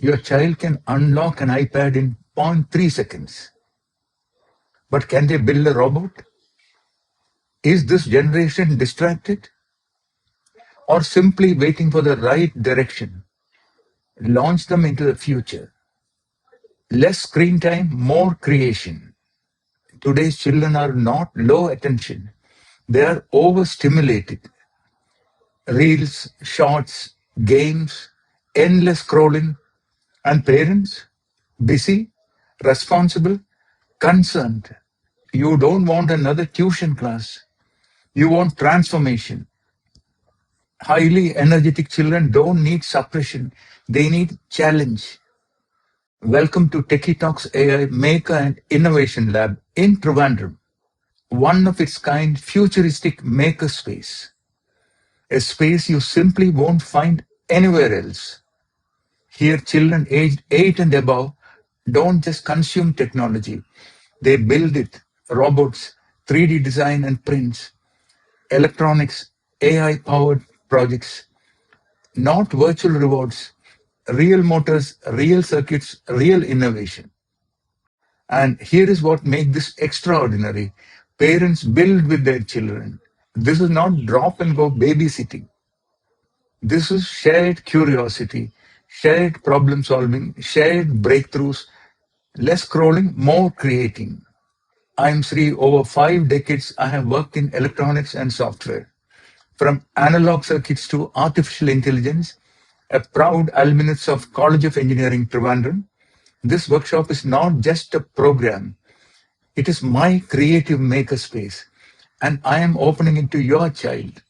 Your child can unlock an iPad in 0.3 seconds. But can they build a robot? Is this generation distracted or simply waiting for the right direction? Launch them into the future. Less screen time, more creation. Today's children are not low attention. They are overstimulated. Reels, shorts, games, endless scrolling, and parents busy, responsible, concerned. You don't want another tuition class. You want transformation. Highly energetic children don't need suppression. They need challenge. Welcome to Techie Talks AI Maker and Innovation Lab in Trivandrum. One of its kind futuristic maker space. A space you simply won't find anywhere else. Here, children aged 8 and above don't just consume technology. They build it. Robots, 3D design and prints, electronics, AI-powered projects, not virtual rewards, real motors, real circuits, real innovation. And here is what makes this extraordinary. Parents build with their children. This is not drop and go babysitting. This is shared curiosity, shared problem solving, shared breakthroughs, less scrolling, more creating. I'm Sree. Over 5 decades, I have worked in electronics and software. From analog circuits to artificial intelligence, a proud alumnus of College of Engineering Trivandrum, this workshop is not just a program. It is my creative makerspace, and I am opening it to your child.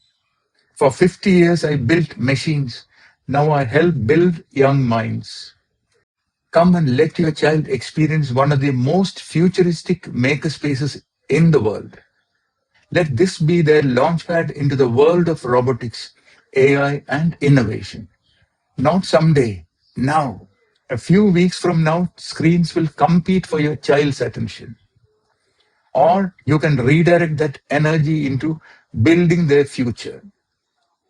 For 50 years, I built machines. Now I help build young minds. Come and let your child experience one of the most futuristic makerspaces in the world. Let this be their launchpad into the world of robotics, AI, and innovation. Not someday, now. A few weeks from now, screens will compete for your child's attention. Or you can redirect that energy into building their future.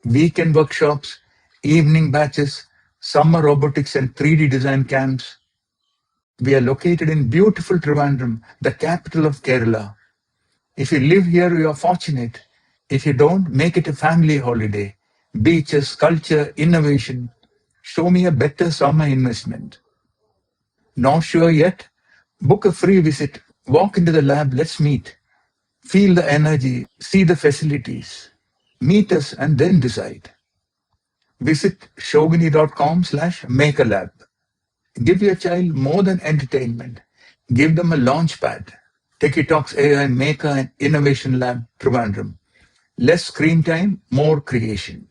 Weekend workshops, evening batches, summer robotics and 3D design camps. We are located in beautiful Trivandrum, the capital of Kerala. If you live here, you are fortunate. If you don't, make it a family holiday. Beaches, culture, innovation. Show me a better summer investment. Not sure yet? Book a free visit. Walk into the lab. Let's meet. Feel the energy. See the facilities. Meet us and then decide. Visit shogini.com/makerlab. Give your child more than entertainment. Give them a launchpad. TechieTalksAI Maker and Innovation Lab, Trivandrum. Less screen time, more creation.